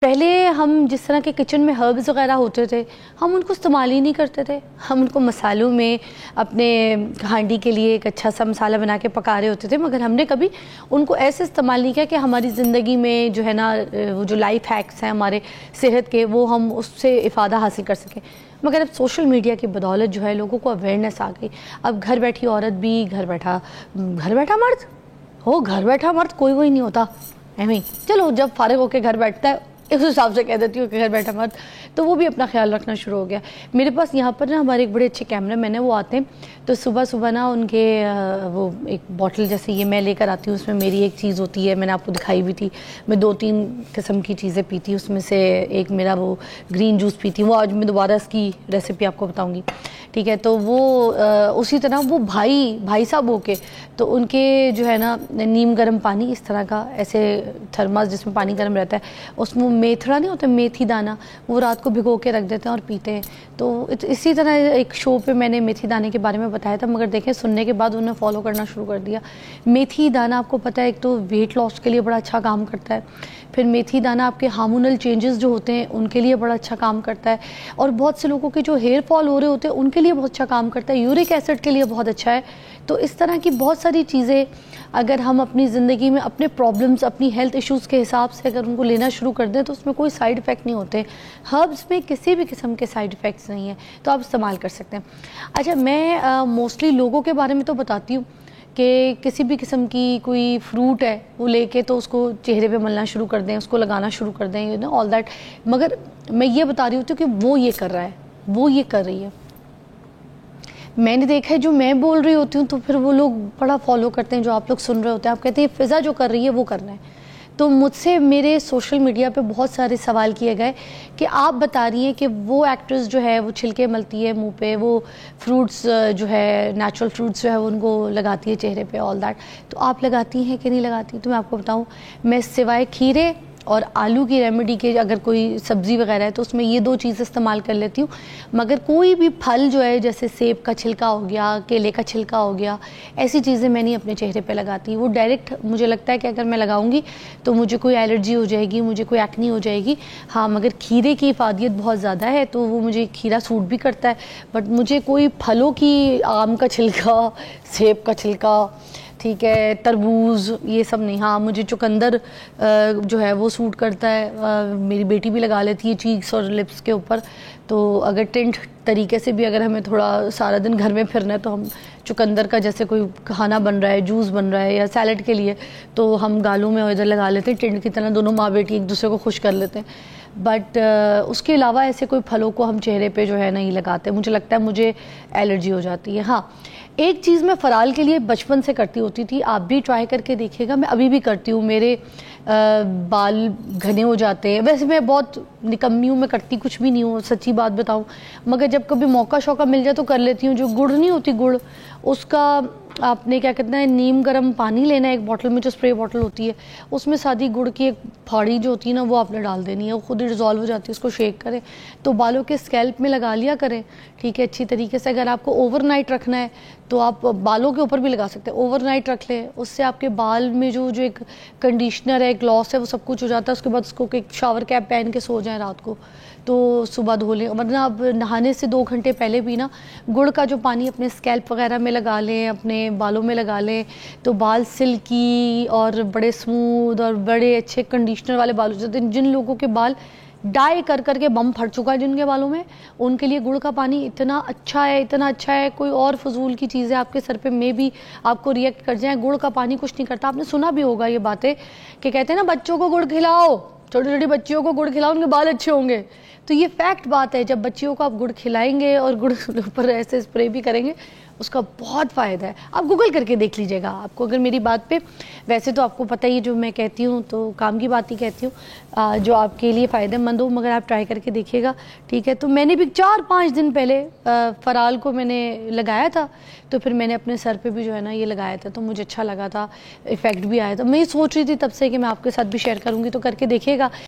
پہلے ہم جس طرح کے کچن میں ہربز وغیرہ ہوتے تھے ہم ان کو استعمال ہی نہیں کرتے تھے. ہم ان کو مسالوں میں اپنے ہانڈی کے لیے ایک اچھا سا مسالہ بنا کے پکا رہے ہوتے تھے، مگر ہم نے کبھی ان کو ایسے استعمال نہیں کیا کہ ہماری زندگی میں جو ہے نا وہ جو لائف ہیکس ہیں ہمارے صحت کے، وہ ہم اس سے افادہ حاصل کر سکیں. مگر اب سوشل میڈیا کی بدولت جو ہے لوگوں کو اویئرنیس آ گئی. اب گھر بیٹھی عورت بھی گھر بیٹھا مرد ہو، گھر بیٹھا مرد کوئی نہیں ہوتا ایویں. چلو جب فارغ ہو کے گھر بیٹھتا ہے اس حساب سے کہہ دیتی ہوں کہ گھر بیٹھا مرد، تو وہ بھی اپنا خیال رکھنا شروع ہو گیا. میرے پاس یہاں پر نا ہمارے ایک بڑے اچھے کیمرہ مین ہیں، وہ آتے ہیں تو صبح نا ان کے وہ ایک بوٹل جیسے یہ میں لے کر آتی ہوں، اس میں میری ایک چیز ہوتی ہے، میں نے آپ کو دکھائی بھی تھی. میں 2-3 قسم کی چیزیں پیتی، اس میں سے ایک میرا وہ گرین جوس پیتی ہوں. وہ آج میں دوبارہ اس کی ریسیپی آپ کو بتاؤں گی، ٹھیک ہے. تو وہ اسی طرح وہ بھائی صاحب ہو کے تو ان کے جو ہے نا نیم گرم پانی اس طرح کا ایسے تھرماس جس میں پانی گرم رہتا ہے، اس میں میتھڑا نہیں ہوتا، میتھی دانہ، وہ رات کو بھگو کے رکھ دیتے ہیں اور پیتے ہیں. تو اسی طرح ایک شو پہ میں نے میتھی دانے کے بارے میں بتایا تھا، مگر دیکھیں سننے کے بعد انہوں نے فالو کرنا شروع کر دیا. میتھی دانہ آپ کو پتہ ہے ایک تو ویٹ لاس کے لیے بڑا اچھا کام کرتا ہے، پھر میتھی دانہ آپ کے ہارمونل چینجز جو ہوتے ہیں ان کے لیے بڑا اچھا کام کرتا ہے، اور بہت سے لوگوں کے جو ہیئر فال ہو رہے ہوتے ہیں ان کے لیے بہت اچھا کام کرتا ہے، یورک ایسڈ کے لیے بہت اچھا ہے. تو اس طرح کی بہت ساری چیزیں اگر ہم اپنی زندگی میں اپنے پرابلمز، اپنی ہیلتھ ایشوز کے حساب سے اگر ان کو لینا شروع کر دیں تو اس میں کوئی سائیڈ ایفیکٹ نہیں ہوتے. ہربز میں کسی بھی قسم کے سائیڈ ایفیکٹس نہیں ہیں، تو آپ استعمال کر سکتے ہیں. اچھا، میں موسٹلی لوگوں کے بارے میں تو بتاتی ہوں کہ کسی بھی قسم کی کوئی فروٹ ہے وہ لے کے تو اس کو چہرے پہ ملنا شروع کر دیں، اس کو لگانا شروع کر دیں، آل دیٹ. مگر میں یہ بتا رہی ہوتی ہوں کہ وہ یہ کر رہا ہے، وہ یہ کر رہی ہے. میں نے دیکھا ہے جو میں بول رہی ہوتی ہوں تو پھر وہ لوگ بڑا فالو کرتے ہیں، جو آپ لوگ سن رہے ہوتے ہیں. آپ کہتے ہیں فضا جو کر رہی ہے وہ کرنا ہے. تو مجھ سے میرے سوشل میڈیا پہ بہت سارے سوال کیے گئے کہ آپ بتا رہی ہیں کہ وہ ایکٹریس جو ہے وہ چھلکے ملتی ہے منہ پہ، وہ فروٹس جو ہے نیچرل فروٹس جو ہے ان کو لگاتی ہے چہرے پہ، آل دیٹ. تو آپ لگاتی ہیں کہ نہیں لگاتی؟ تو میں آپ کو بتاؤں، میں سوائے کھیرے اور آلو کی ریمیڈی کے اگر کوئی سبزی وغیرہ ہے تو اس میں یہ 2 چیزیں استعمال کر لیتی ہوں. مگر کوئی بھی پھل جو ہے جیسے سیب کا چھلکا ہو گیا، کیلے کا چھلکا ہو گیا، ایسی چیزیں میں نہیں اپنے چہرے پہ لگاتی. وہ ڈائریکٹ مجھے لگتا ہے کہ اگر میں لگاؤں گی تو مجھے کوئی الرجی ہو جائے گی، مجھے کوئی ایکنی ہو جائے گی. ہاں، مگر کھیرے کی افادیت بہت زیادہ ہے تو وہ مجھے کھیرا سوٹ بھی کرتا ہے. بٹ مجھے کوئی پھلوں کی، آم کا چھلکا، سیب کا چھلکا، ٹھیک ہے، تربوز، یہ سب نہیں. ہاں، مجھے چقندر جو ہے وہ سوٹ کرتا ہے. میری بیٹی بھی لگا لیتی ہے چیکس اور لپس کے اوپر. تو اگر ٹنٹ طریقے سے بھی اگر ہمیں تھوڑا سارا دن گھر میں پھرنا ہے تو ہم چقندر کا جیسے کوئی کھانا بن رہا ہے، جوس بن رہا ہے یا سیلڈ کے لیے، تو ہم گالوں میں ادھر لگا لیتے ہیں ٹنٹ کی طرح، دونوں ماں بیٹی ایک دوسرے کو خوش کر لیتے ہیں. بٹ اس کے علاوہ ایسے کوئی پھلوں کو ہم چہرے پہ جو ہے نہیں لگاتے. مجھے لگتا ہے مجھے الرجی ہو جاتی ہے. ہاں، ایک چیز میں فرال کے لیے بچپن سے کرتی ہوتی تھی، آپ بھی ٹرائی کر کے دیکھیے گا. میں ابھی بھی کرتی ہوں، میرے بال گھنے ہو جاتے ہیں. ویسے میں بہت نکمی ہوں، میں کرتی کچھ بھی نہیں ہوں، سچی بات بتاؤں. مگر جب کبھی موقع مل جائے تو کر لیتی ہوں. جو گڑ نہیں ہوتی، گڑ، اس کا آپ نے کیا کہتے ہیں نیم گرم پانی لینا ہے ایک بوٹل میں، جو اسپرے بوٹل ہوتی ہے، اس میں سادی گڑ کی ایک پھاڑی جو ہوتی ہے نا وہ آپ نے ڈال دینی ہے، وہ خود ہی ڈیزالو ہو جاتی ہے. اس کو شیک کریں تو بالوں کے اسکیلپ میں لگا لیا کریں، ٹھیک ہے، اچھی طریقے سے. اگر آپ کو اوور نائٹ رکھنا ہے تو آپ بالوں کے اوپر بھی لگا سکتے ہیں. اوور نائٹ رکھ لیں، اس سے آپ کے بال میں جو ایک کنڈیشنر ہے، گلاس ہے، وہ سب کچھ ہو جاتا ہے. اس کے بعد اس کو ایک شاور کیپ پہن کے سو جائیں رات کو، تو صبح دھو لیں. ورنہ اب نہانے سے 2 گھنٹے پہلے بھی نا گڑ کا جو پانی اپنے اسکیلپ وغیرہ میں لگا لیں، اپنے بالوں میں لگا لیں، تو بال سلکی اور بڑے اسموتھ اور بڑے اچھے کنڈیشنر والے بال ہو جاتے ہیں. جن لوگوں کے بال ڈائی کر کے بم پھٹ چکا ہے جن کے بالوں میں، ان کے لیے گڑ کا پانی اتنا اچھا ہے، اتنا اچھا ہے. کوئی اور فضول کی چیزیں آپ کے سر پہ میں بھی آپ کو ریئیکٹ کر جائیں، گڑ کا پانی کچھ نہیں کرتا. آپ نے سنا بھی ہوگا یہ باتیں کہ کہتے ہیں نا بچوں کو گڑ کھلاؤ، چھوٹی چھوٹی بچیوں کو گڑ کھلاؤ، ان کے بال اچھے ہوں گے. تو یہ فیکٹ بات ہے، جب بچیوں کو آپ گڑ کھلائیں گے اور گڑ پر ایسے اسپرے بھی کریں گے، اس کا بہت فائدہ ہے. آپ گوگل کر کے دیکھ لیجئے گا. آپ کو اگر میری بات پہ، ویسے تو آپ کو پتہ ہی جو میں کہتی ہوں تو کام کی بات ہی کہتی ہوں، جو آپ کے لیے فائدہ مند ہو، مگر آپ ٹرائی کر کے دیکھیے گا، ٹھیک ہے. تو میں نے بھی 4-5 دن پہلے فرال کو میں نے لگایا تھا، تو پھر میں نے اپنے سر پہ بھی جو ہے نا یہ لگایا تھا، تو مجھے اچھا لگا تھا، افیکٹ بھی آیا تھا. میں یہ سوچ رہی تھی تب سے کہ میں آپ کے ساتھ بھی شیئر کروں گی، تو کر کے دیکھیے گا.